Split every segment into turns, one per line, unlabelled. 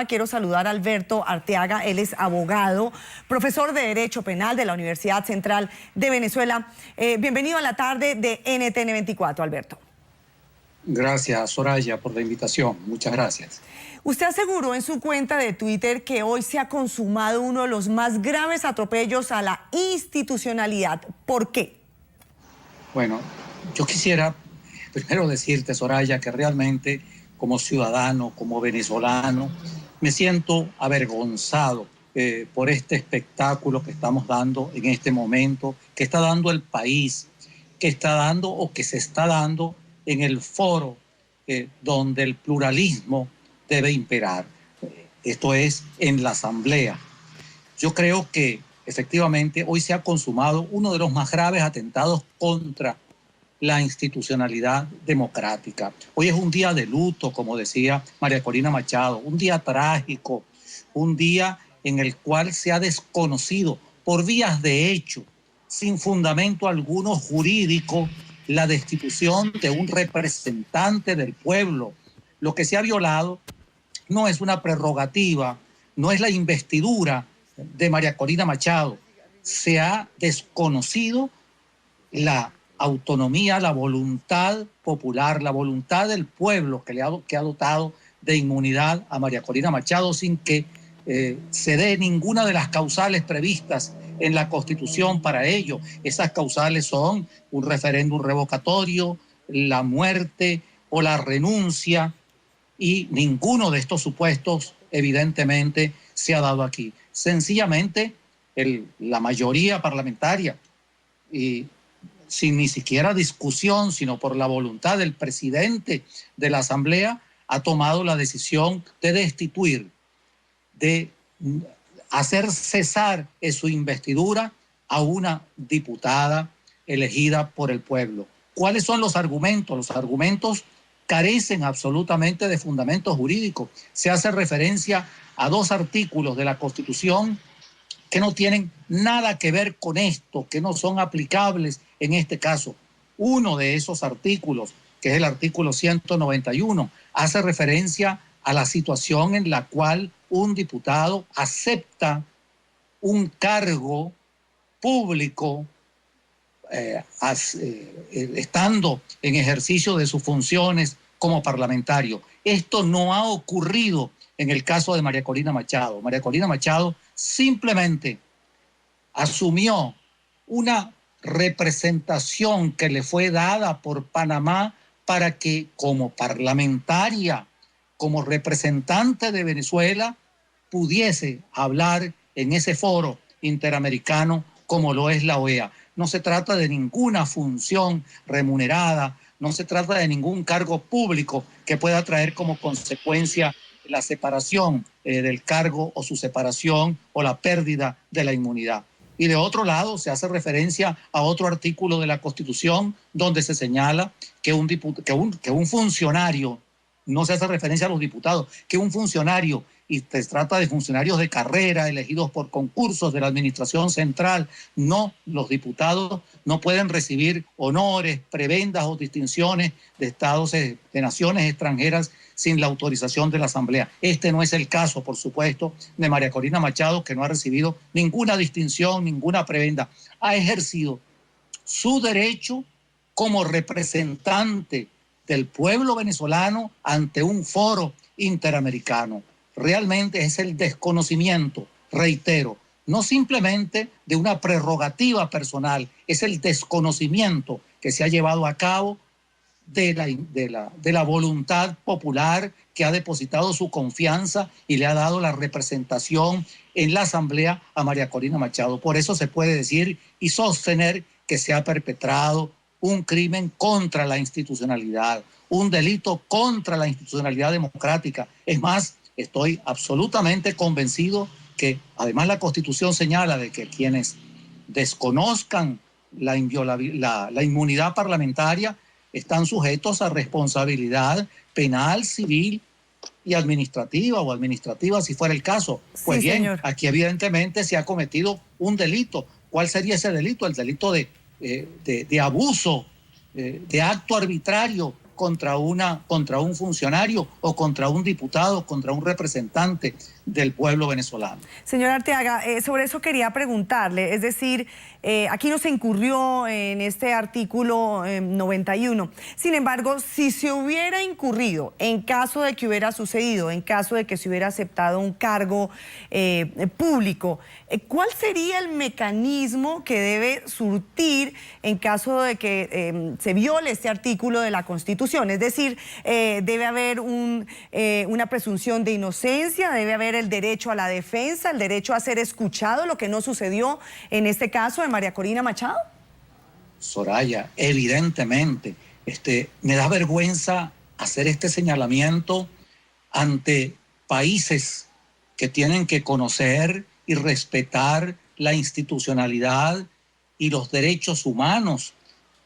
Quiero saludar a Alberto Arteaga, él es abogado, profesor de Derecho Penal de la Universidad Central de Venezuela. Bienvenido a la tarde de NTN 24, Alberto.
Gracias, Soraya, por la invitación. Muchas gracias.
Usted aseguró en su cuenta de Twitter que hoy se ha consumado uno de los más graves atropellos a la institucionalidad. ¿Por qué?
Bueno, yo quisiera primero decirte, Soraya, que realmente como ciudadano, como venezolano, me siento avergonzado por este espectáculo que estamos dando en este momento, que está dando el país, que está dando o que se está dando en el foro donde el pluralismo debe imperar. Esto es en la Asamblea. Yo creo que efectivamente hoy se ha consumado uno de los más graves atentados contra la institucionalidad democrática. Hoy es un día de luto, como decía María Corina Machado, un día trágico, un día en el cual se ha desconocido por vías de hecho, sin fundamento alguno jurídico, la destitución de un representante del pueblo. Lo que se ha violado no es una prerrogativa, no es la investidura de María Corina Machado. Se ha desconocido la autonomía, la voluntad popular, la voluntad del pueblo que ha dotado de inmunidad a María Corina Machado sin que se dé ninguna de las causales previstas en la Constitución para ello. Esas causales son un referéndum revocatorio, la muerte o la renuncia, y ninguno de estos supuestos evidentemente se ha dado aquí. Sencillamente la mayoría parlamentaria, y sin ni siquiera discusión, sino por la voluntad del presidente de la Asamblea, ha tomado la decisión de destituir, de hacer cesar en su investidura a una diputada elegida por el pueblo. ¿Cuáles son los argumentos? Los argumentos carecen absolutamente de fundamento jurídico. Se hace referencia a dos artículos de la Constitución que no tienen nada que ver con esto, que no son aplicables en este caso. Uno de esos artículos, que es el artículo 191, hace referencia a la situación en la cual un diputado acepta un cargo público estando en ejercicio de sus funciones como parlamentario. Esto no ha ocurrido en el caso de María Corina Machado. María Corina Machado simplemente asumió una representación que le fue dada por Panamá para que como parlamentaria, como representante de Venezuela, pudiese hablar en ese foro interamericano como lo es la OEA. No se trata de ninguna función remunerada, no se trata de ningún cargo público que pueda traer como consecuencia la separación del cargo o su separación o la pérdida de la inmunidad. Y de otro lado se hace referencia a otro artículo de la Constitución donde se señala que un funcionario, no se hace referencia a los diputados, que un funcionario, y se trata de funcionarios de carrera elegidos por concursos de la Administración Central, no, los diputados no pueden recibir honores, prebendas o distinciones de estados, de naciones extranjeras sin la autorización de la Asamblea. Este no es el caso, por supuesto, de María Corina Machado, que no ha recibido ninguna distinción, ninguna prebenda. Ha ejercido su derecho como representante del pueblo venezolano ante un foro interamericano. Realmente es el desconocimiento, reitero, no simplemente de una prerrogativa personal, es el desconocimiento que se ha llevado a cabo de la voluntad popular que ha depositado su confianza y le ha dado la representación en la Asamblea a María Corina Machado. Por eso se puede decir y sostener que se ha perpetrado un crimen contra la institucionalidad, un delito contra la institucionalidad democrática. Es más, estoy absolutamente convencido que además la Constitución señala de que quienes desconozcan la inmunidad parlamentaria están sujetos a responsabilidad penal, civil y administrativa, o administrativa si fuera el caso. Pues sí, bien, señor. Aquí evidentemente se ha cometido un delito. ¿Cuál sería ese delito? El delito de abuso, de acto arbitrario contra un funcionario o contra un diputado, contra un representante del pueblo venezolano.
Señor Arteaga, sobre eso quería preguntarle, es decir, aquí no se incurrió en este artículo 91. Sin embargo, si se hubiera incurrido, en caso de que hubiera sucedido, en caso de que se hubiera aceptado un cargo público, ¿cuál sería el mecanismo que debe surtir en caso de que se viole este artículo de la Constitución? Es decir, debe haber una presunción de inocencia, debe haber el derecho a la defensa, el derecho a ser escuchado, lo que no sucedió en este caso de María Corina Machado.
Soraya, evidentemente, me da vergüenza hacer este señalamiento ante países que tienen que conocer y respetar la institucionalidad y los derechos humanos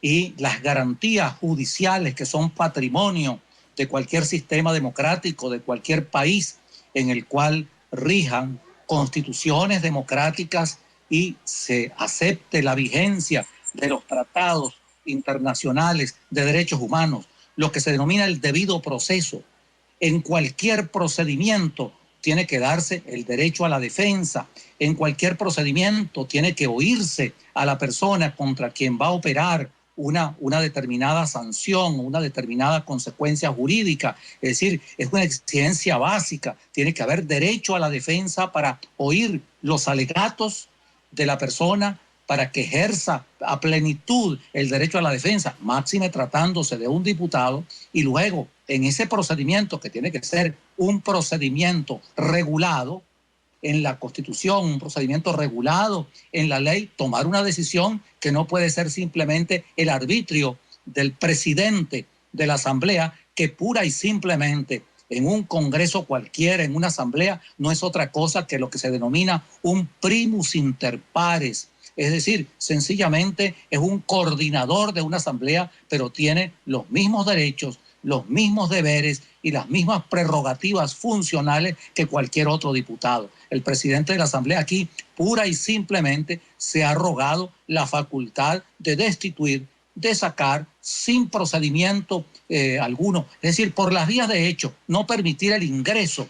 y las garantías judiciales que son patrimonio de cualquier sistema democrático, de cualquier país en el cual rijan constituciones democráticas y se acepte la vigencia de los tratados internacionales de derechos humanos, lo que se denomina el debido proceso. En cualquier procedimiento tiene que darse el derecho a la defensa, en cualquier procedimiento tiene que oírse a la persona contra quien va a operar una determinada sanción, una determinada consecuencia jurídica. Es decir, es una exigencia básica. Tiene que haber derecho a la defensa para oír los alegatos de la persona, para que ejerza a plenitud el derecho a la defensa, máxime tratándose de un diputado, y luego en ese procedimiento, que tiene que ser un procedimiento regulado en la Constitución, un procedimiento regulado en la ley, tomar una decisión que no puede ser simplemente el arbitrio del presidente de la Asamblea, que pura y simplemente en un congreso cualquiera, en una asamblea, no es otra cosa que lo que se denomina un primus inter pares. Es decir, sencillamente es un coordinador de una asamblea, pero tiene los mismos derechos, los mismos deberes y las mismas prerrogativas funcionales que cualquier otro diputado. El presidente de la asamblea aquí pura y simplemente se ha arrogado la facultad de destituir, de sacar sin procedimiento alguno, es decir, por las vías de hecho, no permitir el ingreso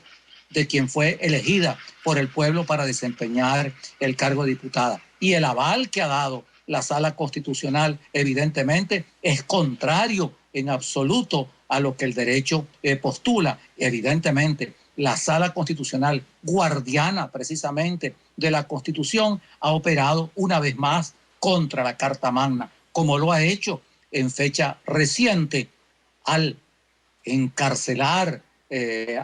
de quien fue elegida por el pueblo para desempeñar el cargo de diputada. Y el aval que ha dado la Sala Constitucional, evidentemente, es contrario en absoluto a lo que el derecho postula. Evidentemente, la Sala Constitucional, guardiana precisamente de la Constitución, ha operado una vez más contra la Carta Magna, como lo ha hecho en fecha reciente al encarcelar,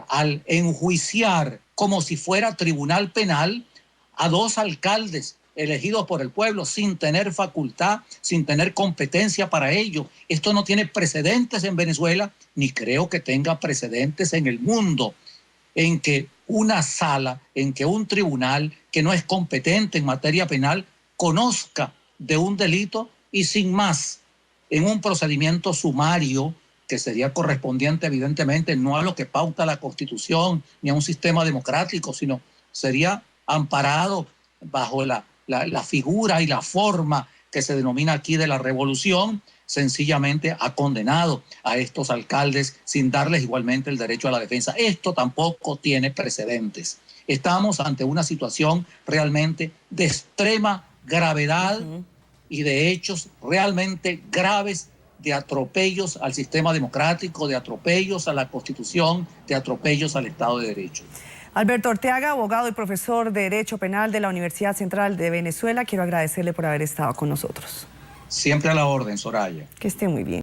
al enjuiciar como si fuera tribunal penal a 2 alcaldes elegidos por el pueblo sin tener facultad, sin tener competencia para ello. Esto no tiene precedentes en Venezuela, ni creo que tenga precedentes en el mundo, en que una sala, en que un tribunal que no es competente en materia penal conozca de un delito y sin más, en un procedimiento sumario que sería correspondiente evidentemente no a lo que pauta la Constitución ni a un sistema democrático, sino sería amparado bajo la figura y la forma que se denomina aquí de la revolución, sencillamente ha condenado a estos alcaldes sin darles igualmente el derecho a la defensa. Esto tampoco tiene precedentes. Estamos ante una situación realmente de extrema gravedad y de hechos realmente graves de atropellos al sistema democrático, de atropellos a la Constitución, de atropellos al Estado de Derecho.
Alberto Arteaga, abogado y profesor de Derecho Penal de la Universidad Central de Venezuela, quiero agradecerle por haber estado con nosotros.
Siempre a la orden, Soraya.
Que esté muy bien.